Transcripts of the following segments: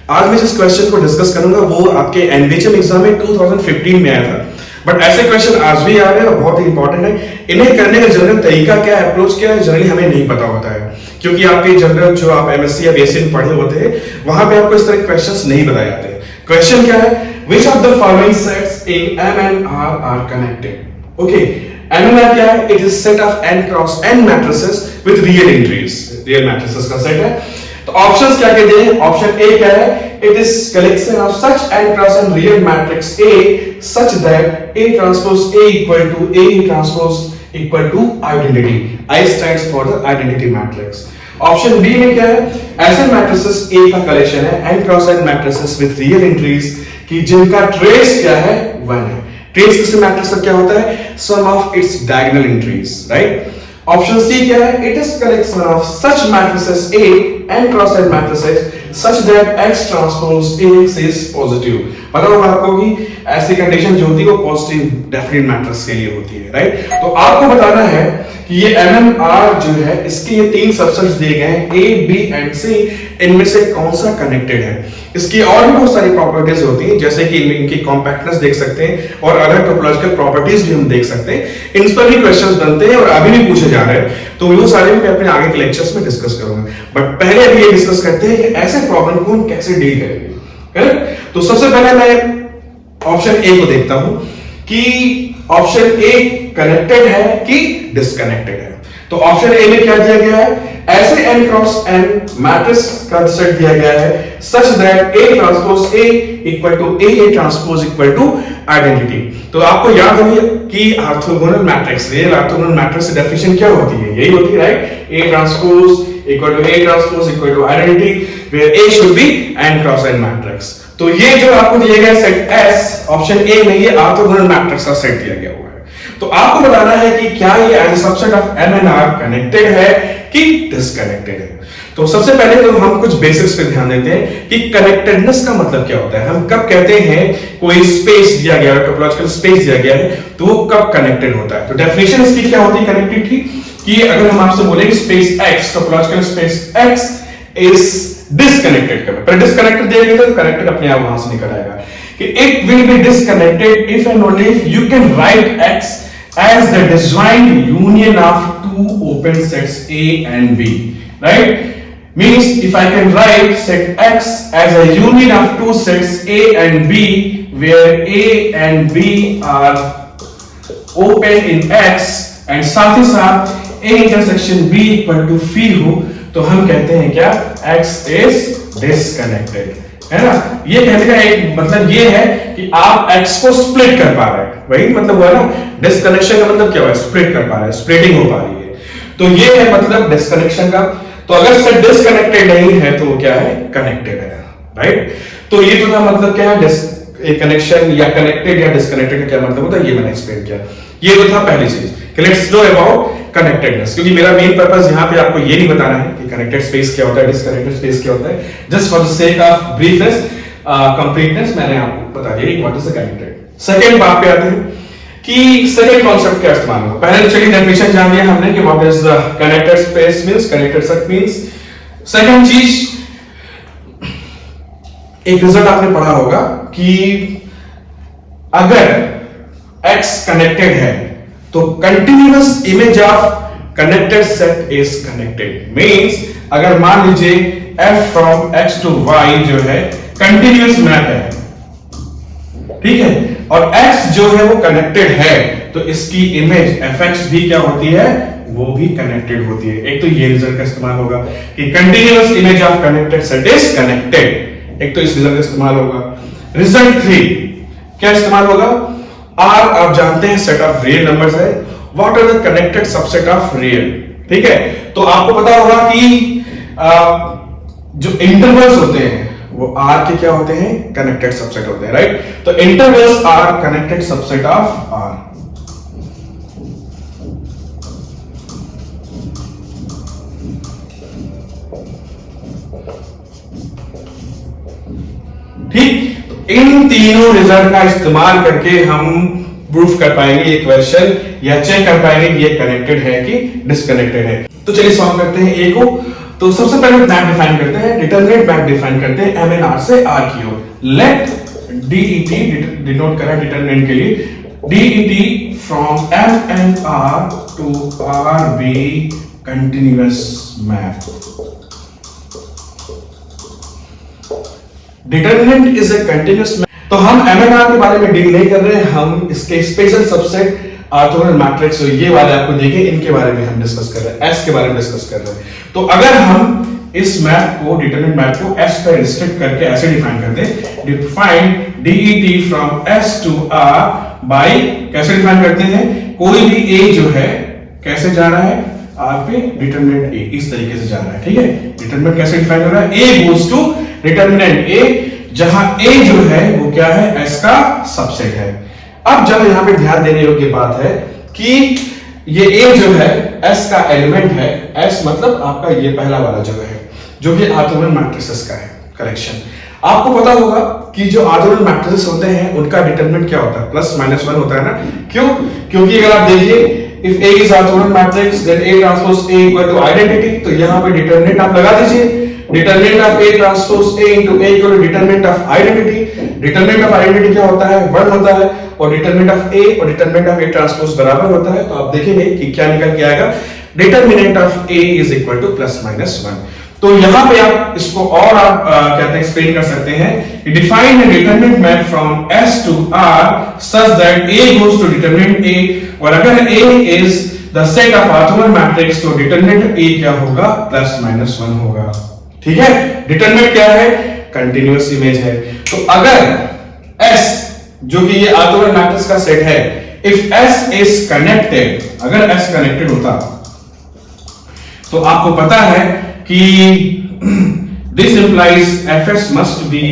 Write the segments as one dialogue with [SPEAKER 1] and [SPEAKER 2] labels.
[SPEAKER 1] आज मैं जिस क्वेश्चन को डिस्कस करूंगा वो आपके एनबीएचएम एग्जाम में 2015 में आया था, बट ऐसे क्वेश्चन आज भी आ रहे हैं और बहुत ही इंपॉर्टेंट है। इन्हें करने का जनरल तरीका क्या है, अप्रोच क्या है, जनरली हमें नहीं पता होता है, क्योंकि आपके जनरल जो आप एमएससी या बीएससी में पढ़े होते हैं वहां पे आपको इस तरह के क्वेश्चंस नहीं बताए जाते। क्वेश्चन क्या है, which of the following sets in M and R connected. Okay, MNR क्या है, it is set of n cross n matrices with real entries, real matrices का सेट है। तो ऑप्शंस क्या कहते हैं, ऑप्शन ए क्या है, it is collection of such n cross n real matrix A such that A transpose A equal to A transpose equal to identity. I stands for the identity matrix. Option B में क्या है, ऐसे matrices A का collection है n cross n matrices with real entries कि जिनका trace क्या है 1 है। ट्रेस किसी मैट्रिक्स का क्या होता है, sum of its diagonal entries, right. Option C क्या है, it is collection of such matrices A n cross n matrices such that X transpose AX is positive। पता होगा आपको कि ऐसी कंडीशन जो होती है वो पॉजिटिव डेफिनेट मैट्रिक्स के लिए होती है, राइट। तो आपको बताना है कि ये MNR जो है इसके ये तीन सबसेट्स दिए गए हैं A, B एंड C, इनमें से कौन सा कनेक्टेड है। इसकी और भी बहुत सारी प्रॉपर्टीज होती हैं, जैसे कि इनकी कॉम्पैक्टनेस देख सकते हैं और अदर टोपोलॉजिकल प्रॉपर्टीज भी हम देख सकते हैं। इन पर भी क्वेश्चंस बनते हैं और अभी भी पूछे जा रहे हैं, तो वो सारे भी मैं अपने आगे के लेक्चर्स में डिस्कस करूंगा। बट पहले अभी ये डिस्कस करते हैं कि ऐसे प्रॉब्लम को हम कैसे डील करेंगे, करेक्ट। तो सबसे पहले मैं ऑप्शन ए को देखता हूं कि ऑप्शन ए कनेक्टेड है कि डिस्कनेक्टेड है। तो ऑप्शन ए में क्या दिया गया है, ऐसे n क्रॉस n मैट्रिक्स का सेट दिया गया है such that A transpose A equal to A transpose equal to identity. तो आपको याद होगी कि orthogonal matrix, real orthogonal matrix की डेफिनेशन क्या होती है, यही होती है, right. A transpose equal to A transpose equal to identity where A should be n cross n matrix. तो ये जो आपको दिया गया सेट S ऑप्शन ए में ये ऑर्थोगोनल मैट्रिक्स का सेट दिया गया हुआ है। तो आपको बताना है कि क्या ये as a subset of MNR connected है कि डिस्कनेक्टेड है। तो सबसे पहले तो हम कुछ बेसिक्स पे ध्यान देते हैं कि कनेक्टेडनेस का मतलब क्या होता है। हम कब कहते हैं कोई स्पेस दिया गया है, टोपोलॉजिकल स्पेस दिया गया है, तो वो कब कनेक्टेड होता है। तो डेफिनेशन इसकी क्या होती है कनेक्टेड की, कि अगर हम आपसे बोले space X, topological space X is disconnected, पर डिस्कनेक्टेड देंगे तो कनेक्टेड अपने आप वहां से निकल आएगा कि it will be disconnected if and only if you can write X as the disjoint union of two open sets A and B, right? Means if I can write set X as a union of two sets A and B where A and B are open in X and साथ ही साथ A intersection B equal to phi हो, तो हम कहते हैं क्या, X is disconnected, है ना। ये कहने का एक मतलब ये है कि आप X को स्प्लिट कर पा रहे हैं, वही मतलब हुआ ना। डिस्कनेक्शन का मतलब क्या हुआ, स्प्लिट कर पा रहे हैं, स्प्लिटिंग हो पा रही है, तो ये है मतलब डिस्कनेक्शन का। तो अगर सेट डिस्कनेक्टेड नहीं है तो वो क्या है, कनेक्टेड है, राइट। तो ये तो मतलब क्या है, कनेक्शन या कनेक्टेड या डिस्कनेक्टेड का क्या मतलब होता है, ये मैंने एक्सप्लेन किया। ये तो था पहली चीज कि लेट्स नो अबाउट कनेक्टेडनेस, क्योंकि मेरा मेन पर्पस यहां पे आपको ये नहीं बताना है कि कनेक्टेड स्पेस क्या होता है, डिस्कनेक्टेड स्पेस क्या होता है। Just for the sake of briefness, completeness मैंने आपको बता दिया what is the connected. Second बात पे आते हैं कि सेकंड कॉन्सेप्ट क्या इस्तेमाल होगा। पहले तो चलिए डेफिनेशन जान लिया हमने कि what is the connected space means, connected set means. Second चीज, एक रिजल्ट आपने पढ़ा होगा कि अगर X कनेक्टेड है तो continuous image of connected set is connected. Means अगर मान लीजिए f from x to y जो है कंटिन्यूअस मैप है, ठीक है, और x जो है वो कनेक्टेड है, तो इसकी इमेज fx भी क्या होती है, वो भी कनेक्टेड होती है। एक तो ये रिजल्ट का इस्तेमाल होगा कि continuous image of connected set is connected, एक तो इस रिजल्ट का इस्तेमाल होगा। रिजल्ट 3 क्या इस्तेमाल होगा, R आप जानते हैं सेट ऑफ रियल नंबर्स है, what are the connected subset of real, ठीक है। तो आपको पता होगा कि जो इंटरवल्स होते हैं वो R के क्या होते हैं, कनेक्टेड सबसेट होते हैं, राइट। तो intervals are connected subset of R। ठीक, इन तीनों रिजल्ट का इस्तेमाल करके हम प्रूफ कर पाएंगे ये क्वेश्चन या चेक कर पाएंगे कि ये कनेक्टेड है कि डिस्कनेक्टेड है। तो चलिए सॉल्व करते हैं ए को। तो सबसे पहले मैप डिफाइन करते हैं, डिटरमिनेंट मैप डिफाइन करते हैं एम एन आर से आर की ओर। लेट डीईटी डिनोट करा डिटरमिनेंट के लिए, DET from M N R to R be continuous map. Determinant is a continuous map. तो हम एम एन आर के बारे में डील नहीं कर रहे हैं, हम इसके स्पेशल सबसेट ऑर्थोगोनल मैट्रिक्स ये वाले आपको देखे, इनके बारे में हम डिस्कस कर रहे हैं, एस के बारे में डिस्कस कर रहे हैं। तो अगर हम इस मैप को, डिटरमिनेंट मैप को एस पर रिस्ट्रिक्ट करके ऐसे डिफाइन करते हैं, define DET from S to R by, कैसे डिफाइन करते हैं, कोई भी ए जो है कैसे जा रहा है आर पे, डिटरमिनेंट ए इस तरीके से जा रहा है, ठीक है। डिटरमिनेंट कैसे डिफाइन हो रहा है, A goes to determinant A, जहां ए जो है वो क्या है, एस का सबसेट है। अब जब यहां पे ध्यान देने योग्य बात है कि ये ए जो है एस का एलिमेंट है, एस मतलब आपका ये पहला वाला जगह है जो कि ऑर्थोगोनल मैट्रिसेस का है। करेक्शन, आपको पता होगा कि जो ऑर्थोगोनल मैट्रिसेस होते हैं उनका डिटरमिनेंट क्या होता है, प्लस माइनस वन होता है ना। क्यों? क्योंकि अगर आप देखिए if A is orthogonal matrix then A transpose A equal to identity, तो यहां पे डिटरमिनेंट आप लगा दीजिए, determinant of A transpose A into A equal to determinant of identity. Determinant of identity क्या होता है, 1 होता है, और डिटरमिनेंट ऑफ ए और डिटरमिनेंट ऑफ ए ट्रांसपोज बराबर होता है। तो आप देखेंगे कि क्या निकल के आएगा, determinant of A is equal two plus minus 1। तो यहां पे आप इसको और आप कहते हैं एक्सप्लेन कर सकते हैं, define a determinant map from S to R such that A goes to determinant A, और अगर A is the set of orthogonal matrix तो डिटरमिनेंट ए क्या होगा, प्लस माइनस 1 होगा। ठीक है, डिटरमिनेंट क्या है, कंटिन्यूअस इमेज है। तो अगर एस जो कि ये ऑर्थोगोनल मैट्रिक्स का सेट है, इफ एस इज कनेक्टेड, अगर एस कनेक्टेड होता तो आपको पता है कि this implies f S must be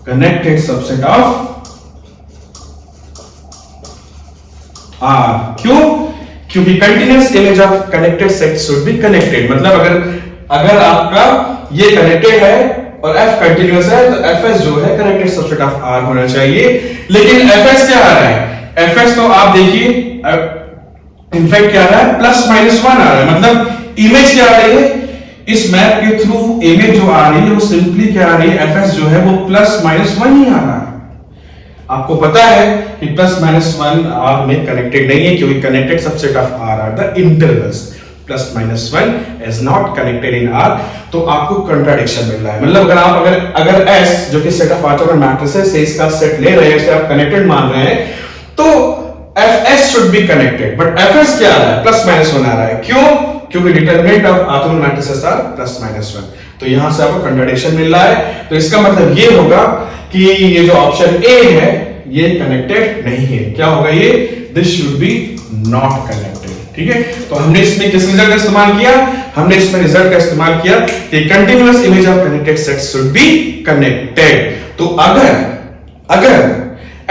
[SPEAKER 1] connected subset of R. क्यों? क्योंकि continuous image of connected set should be connected, मतलब अगर आपका ये कनेक्टेड है और f कंटिन्यूअस है तो fs जो है कनेक्टेड सबसेट ऑफ r होना चाहिए। लेकिन fs क्या आ रहा है, fs तो आप देखिए इनफैक्ट क्या आ रहा है, प्लस माइनस 1 आ रहा है, मतलब इमेज क्या आ रही है, इस मैप के थ्रू इमेज जो आ रही है वो सिंपली क्या आ रही है, fs जो है वो प्लस माइनस 1 ही आ रहा है। आपको पता है कि प्लस माइनस 1 r में कनेक्टेड नहीं है, क्योंकि connected subset of r are the intervals, plus minus 1 is not connected in R। तो आपको कंट्राडिक्शन मिल रहा है, मतलब अगर S जो कि सेट ऑफ ऑर्थोगोनल मैट्रिसेस से इसका सेट ले रहे हैं, इसे आप कनेक्टेड मान रहे हैं, तो FS should be connected, but FS क्या आ रहा है, प्लस माइनस 1 आ रहा है। क्यों? क्योंकि determinant of orthogonal matrices are plus minus 1। तो यहां से आपको कंट्राडिक्शन मिल रहा है। तो इसका मतलब ये होगा कि ये जो ऑप्शन ए है ये कनेक्टेड नहीं है। क्या होगा ये, this should be not connected. ठीक है, तो हमने इसमें किस रिजल्ट का इस्तेमाल किया, हमने इसमें रिजल्ट का इस्तेमाल किया कि continuous image of connected set should be connected. तो अगर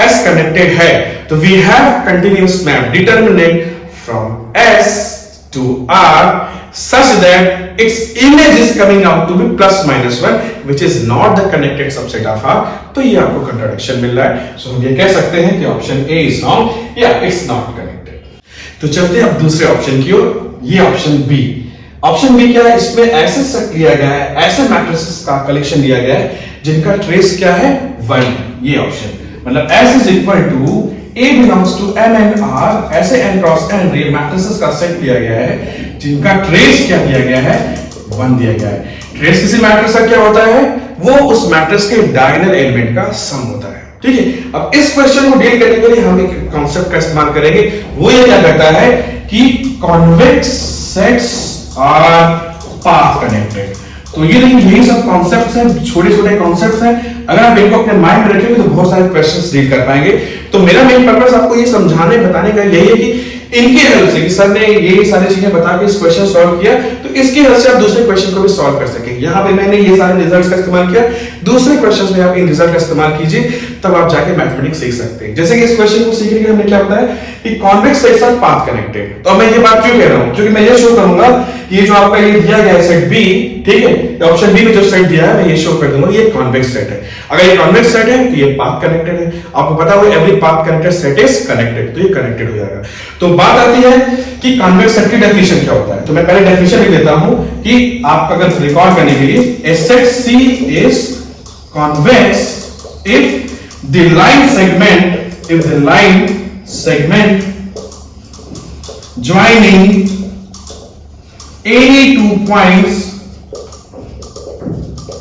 [SPEAKER 1] S कनेक्टेड है तो we have continuous map determinant from S to R such that its image is coming out to be plus minus 1 which is not the connected subset of R। तो ये आपको contradiction मिल रहा है। सो हम ये कह सकते हैं कि ऑप्शन ए इज रॉन्ग या इट्स नॉट कनेक्टेड। तो चलते हैं अब दूसरे ऑप्शन की ओर, ये ऑप्शन बी। ऑप्शन बी क्या है, इसमें ऐसे सेट लिया गया है, ऐसे मैट्रिसेस का कलेक्शन दिया गया है जिनका ट्रेस क्या है, 1। ये ऑप्शन मतलब S is equal to A belongs to M and R, ऐसे n cross n real matrices का सेट दिया गया है जिनका ट्रेस क्या दिया गया है, 1 दिया गया है। ट्रेस किसी मैट्रिक्स का क्या होता है, वो उस मैट्रिक्स के डायगोनल एलिमेंट का सम होता है। ठीक है, अब इस क्वेश्चन को डील करने के लिए हम एक कॉन्सेप्ट का इस्तेमाल करेंगे, वो ये क्या कहता है कि convex sets are path connected. तो ये देखिए यही सब कॉन्सेप्ट्स हैं, छोटे छोटे कॉन्सेप्ट्स हैं, अगर आप इनको अपने माइंड में रखेंगे तो बहुत सारे क्वेश्चंस डील कर पाएंगे। तो मेरा मेन पर्पस आपको ये समझाने बताने का यही है कि इनके हेल्प से, कि सर ने ये सारी चीजें बता के इस क्वेश्चन सॉल्व किया, तो इसकी हेल्प से आप दूसरे क्वेश्चन को भी सॉल्व कर सकेंगे। यहाँ पे मैंने ये सारे रिजल्ट्स का इस्तेमाल किया, दूसरे क्वेश्चंस में आप इन रिजल्ट का इस्तेमाल कीजिए, तब आप जाके मैथमेटिक्स सीख सकते हैं। जैसे कि इस क्वेश्चन को सीखने के लिए हमने क्या बताया कि convex sets are path connected. तो मैं ये बात क्यों कह रहा हूं, क्योंकि मैं ये शो करूंगा ये जो आपका ये दिया गया है सेट बी, ठीक है, ऑप्शन बी में जो सेट दिया है मैं ये शो कर दूंगा, ये कॉन्वेक्स सेट है। अगर ये कॉन्वेक्स सेट है तो ये पाथ कनेक्टेड है। आपको पता हो every path connected set is connected, तो ये कनेक्टेड हो जाएगा। तो बात आती है कि कॉन्वेक्स सेट की डेफिनेशन क्या होता है। तो मैं पहले डेफिनेशन लिख देता हूं कि आपका अगर रिकॉर्ड करने के लिए, a set C is convex if the line segment joining any 2 points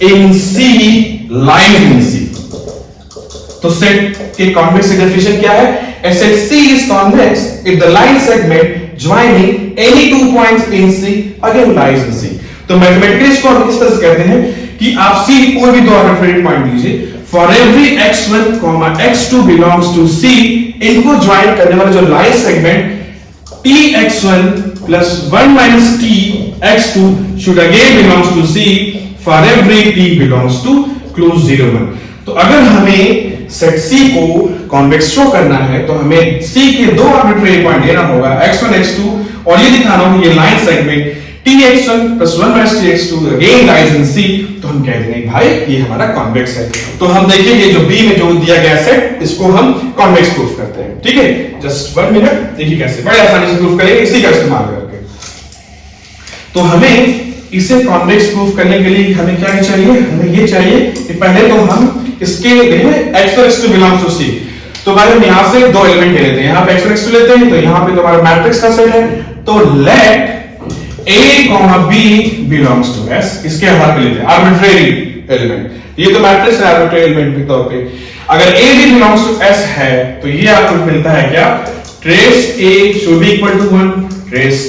[SPEAKER 1] in C lies in C। तो सेट के कॉन्वेक्स की डेफिनेशन क्या है? A set C is convex if the line segment joining any 2 points in C again lies in C। तो mathematically इसको हम इस तरह से कहते हैं कि आप C कोई भी दो आर्बिट्रेरी पॉइंट लीजिए, for every x1, x2 belongs to C, इनको ज्वाइन करने वाला जो line segment tx1 plus 1 minus tx2 should again belongs to C for every t belongs to close 0 1। तो अगर हमें सेट C को कॉन्वेक्स शो करना है तो हमें C के दो आर्बिट्रेरी पॉइंट लेना होगा x1 x2 और ये दिखाना होगा ये line segment tx1 plus 1 minus tx2 again lies in C। तो हम कह देंगे भाई ये हमारा कॉन्वेक्स है। तो हम देखेंगे जो B में जो दिया गया सेट, इसको हम कॉन्वेक्स प्रूफ करते हैं, ठीक है। जस्ट 1 मिनट, देखिए कैसे बड़े आसानी से प्रूफ करेंगे इसी का इस्तेमाल करके। तो हमें इसे कॉन्वेक्स प्रूफ करने के लिए हमें क्या चाहिए? हमें ये चाहिए कि पहले तो हम इसके x1 x2 belongs to C। तो भाई हम यहां से दो एलिमेंट ले लेते हैं, यहां पे x1 x2 लेते हैं, तो यहां पे तुम्हारा मैट्रिक्स का सेट है। तो late A, B belongs to S, इसके आधार पे लेते हैं आर्बिट्रेरी एलिमेंट। ये तो मैट्रिक्स है आर्बिट्रेरी एलिमेंट के तौर पे। अगर A B belongs to S है तो ये आपको मिलता है क्या? Trace A should be equal to 1, trace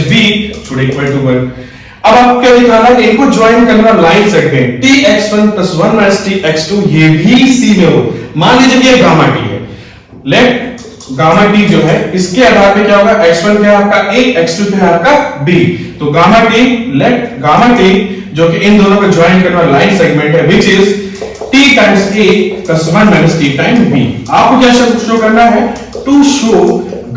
[SPEAKER 1] B should equal to 1। अब आपको क्या दिखाना है? इनको ज्वाइन करना line segment tx1 plus 1 minus tx2 ये भी C में हो। मान लीजिए कि ये गामा T है, लेट गामा टी जो है इसके आधार पे क्या होगा? x1 क्या है आपका A, x2 क्या है आपका B। तो gamma t, let gamma t जो कि इन दोनों को ज्वाइन करने वाला लाइन सेगमेंट है which is t times A plus 1 minus t times B। आपको क्या शो करना है? To show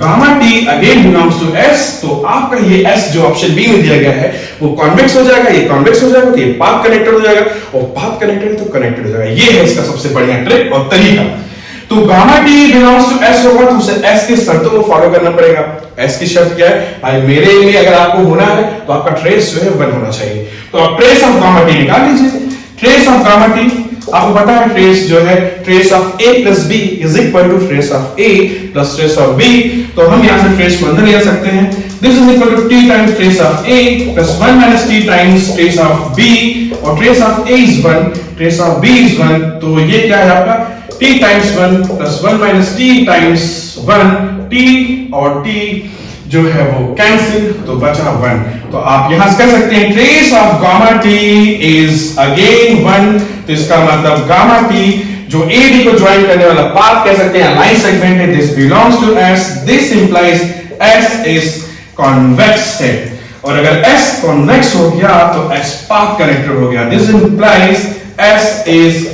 [SPEAKER 1] gamma t again belongs to S। तो आपका ये S जो ऑप्शन बी में दिया गया है वो कॉन्वेक्स हो जाएगा, ये कॉन्वेक्स हो जाएगा, तो ये पाथ कनेक्टेड हो जाएगा, और पाथ कनेक्टेड है तो कनेक्टेड हो जाएगा। ये है इसका सबसे बढ़िया ट्रिक और तरीका। तो gamma t belongs to S होगा तो उसे S की शर्तों को फॉलो करना पड़ेगा। S की शर्त क्या है भाई? मेरे में अगर आपको होना है तो आपका ट्रेस जो है 1 होना चाहिए। तो आप ट्रेस ऑफ गामा टी निकाल लीजिए। ट्रेस ऑफ गामा टी आपको पता है ट्रेस जो है trace of A plus B is equal to trace of A plus trace of B। तो हम यहां से ट्रेस को अंदर ले सकते हैं। This is equal to t times trace of A plus 1 minus t times trace of B, और trace of A is 1, trace of B is 1। तो ये क्या है आपका? t times 1 plus 1 minus t times 1, t और t जो है वो कैंसिल, तो बचा 1। तो आप यहां से कह सकते हैं trace of gamma t is again 1। तो इसका मतलब गामा t जो AB को ज्वाइन करने वाला पाथ कह सकते हैं लाइन सेगमेंट है, this belongs to S। This implies S is convex set, और अगर S कॉन्वेक्स हो गया तो S पाथ कनेक्टेड हो गया। This implies S is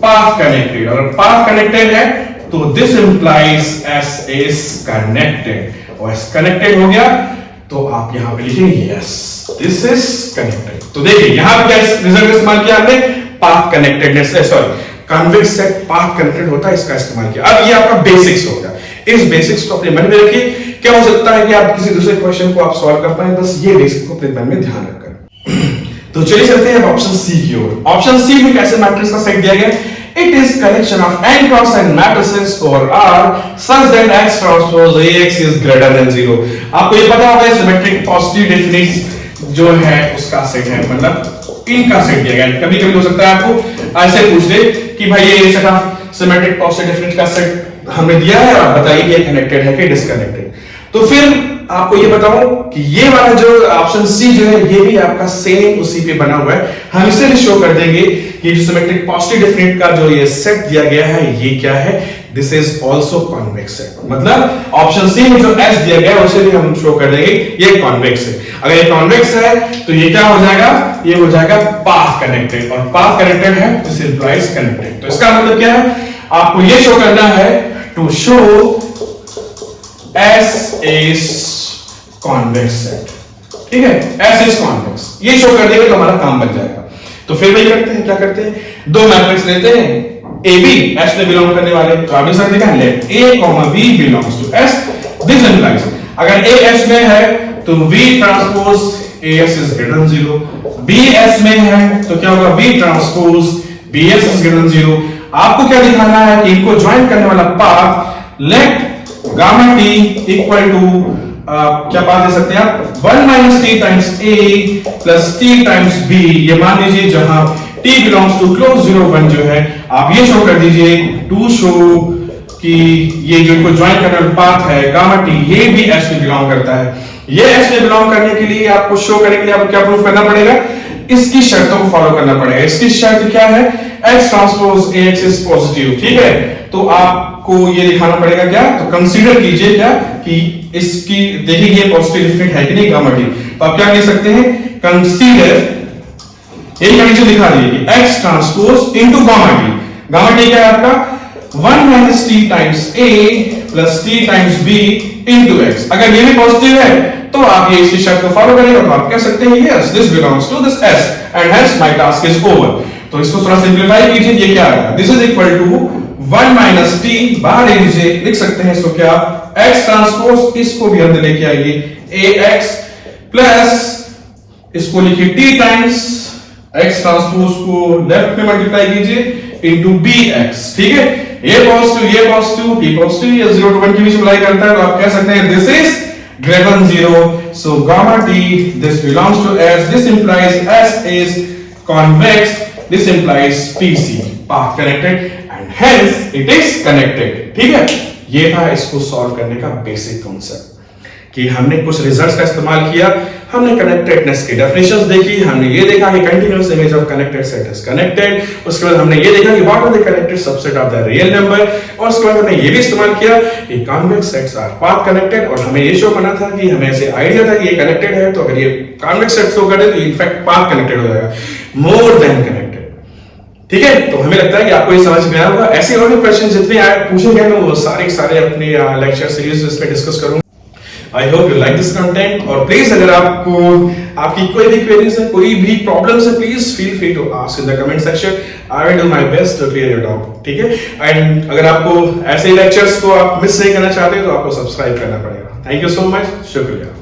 [SPEAKER 1] path connected, और पाथ कनेक्टेड है तो this implies S is connected, और S कनेक्टेड हो गया तो आप यहां पे लिखेंगे यस दिस इज कनेक्टेड। तो देखिए यहां पे क्या रिजल्ट इस्तेमाल किया हमने? Path connectedness, sorry convex set path connected होता है, इसका इस्तेमाल किया। अब ये आपका बेसिक्स हो गया। इस बेसिक्स को अपने मन में रखिए। क्या हो सकता है कि आप किसी दूसरे क्वेश्चन को आप सॉल्व कर पाए, बस ये बेसिक को अपने मन में ध्यान रखकर। तो चलिए चलते हैं ऑप्शन सी की ओर। ऑप्शन सी में कैसे मैट्रिक्स का सेट दिया गया? It is collection of n cross n matrices for R such that X transpose AX is greater than 0। आपको ये पता होगा सिमेट्रिक पॉजिटिव डेफिनिट्स जो है उसका सेट है, मतलब इनका सेट दिया गया। कभी कभी हो सकता है आपको ऐसे पूछ दे कि भाई ये सेट ऑफ सिमेट्रिक पॉजिटिव डेफिनिट्स का सेट हमने दिया है, आप बताइए ये कनेक्टेड है कि डिसकनेक्टेड। तो फिर आपको ये बताऊं कि ये वाला जो ऑप्शन सी जो है ये भी आपका सेम उसी पे बना हुआ है। हम इसे भी शो कर देंगे कि जो सिमेट्रिक पॉजिटिव डेफिनेट का जो ये सेट दिया गया है ये क्या है? This is also convex set. मतलब ऑप्शन सी में जो एस दिया गया है उसे भी हम शो कर देंगे ये कॉन्वेक्स है। अगर ये कॉन्वेक्स है तो ये क्या हो जाएगा? ये हो जाएगा पाथ कनेक्टेड, और पाथ कनेक्टेड है तो इंप्लाइज कनेक्टेड। तो इसका मतलब क्या है? आपको ये शो करना है to show S is convex set। ठीक है, एस इज कॉन्वेक्स, ये शो कर देगा तो हमारा काम बन जाएगा। तो फिर वही करते हैं, क्या करते हैं, दो मैट्रिक्स लेते हैं, ए बी एस में बिलोंग करने वाले, तो आपने सर देखा let A comma B belongs to S, this implies अगर ए एस में है तो v transpose A S is greater than 0, B S में है तो क्या होगा, v transpose B S is greater than 0। आपको क्या दिखाना है कि इनको ज्वाइन करने वाला path let gamma t equal to क्या बात दे सकते हैं आप, 1 minus t times A plus t times B, ये मान लीजिए जहां t बिलोंग्स टू क्लोज 0 1 जो है, आप ये शो कर दीजिए टू शो कि ये जो इनको ज्वाइन करने वाला पाथ है गामा टी, ये भी s में बिलोंग करता है। ये s में बिलोंग करने के लिए आपको शो करने के लिए आपको क्या प्रूफ करना पड़ेगा, इसकी शर्तों को फॉलो करना पड़ेगा। इसकी शर्त क्या है, x transpose ax is positive, ठीक है, तो आपको ये दिखाना पड़ेगा क्या, तो कंसीडर कीजिए क्या कि इसकी देखिए ये पॉजिटिव इफेक्ट है कि नहीं गामा टी, तो आप क्या कह सकते हैं, कंसीडर एक कंडीशन दिखा दी कि x transpose into gamma T, gamma T क्या है आपका 1 minus t times a plus t times b into x। अगर ये भी पॉजिटिव है तो आप ये इसकी शर्त को फॉलो करेंगे तो आप कह सकते हैं yes this belongs to this s and hence my task is over. तो इसको थोड़ा सिंपलीफाई कीजिए, ये क्या आएगा, this is equal to 1 minus t, बाहर ले लीजिए, लिख सकते हैं इसको क्या, x ट्रांसपोज, इसको भी अंदर लेके आइए ax प्लस इसको लिखिए t टाइम्स x ट्रांसपोज को लेफ्ट में मल्टीप्लाई कीजिए इनटू bx, ठीक है, ये पॉजिटिव t पॉजिटिव, ये 0 to 1 के बीच में लाई करता है, तो आप कह सकते हैं this is greater than 0, so gamma t this belongs to s, this implies s is convex, this implies pc path connected and hence it is connected। ठीक है, ये था इसको सॉल्व करने का बेसिक कॉन्सेप्ट कि हमने कुछ रिजल्ट्स का इस्तेमाल किया, हमने कनेक्टेडनेस की डेफिनेशंस देखी, हमने ये देखा कि continuous image of connected set is connected, उसके बाद हमने ये देखा कि what are the connected subset of the real number, और उसके बाद हमने ये भी इस्तेमाल किया कि convex sets are path connected, और हमें ये शो करना था कि हमें ऐसे आइडिया था कि ये कनेक्टेड है, तो अगर ये कॉन्वेक्स सेट शो करे तो इनफैक्ट पाथ कनेक्टेड हो जाएगा, मोर देन कनेक्टेड। ठीक है, तो हमें लगता है कि आपको ये समझ में आया होगा। ऐसे और भी क्वेश्चन जितने आए पूछेंगे मैं वो सारे अपने लेक्चर सीरीज इस पे डिस्कस करूंगा। I hope you like this content, और प्लीज अगर आपको आपकी कोई भी क्वेरीज है, कोई भी प्रॉब्लम्स है, please feel free to ask in the comment section, I will do my best to clear your doubt. ठीक है, एंड अगर आपको ऐसे लेक्चर्स को आप मिस नहीं करना चाहते तो आपको सब्सक्राइब करना पड़ेगा। थैंक यू सो मच, शुक्रिया।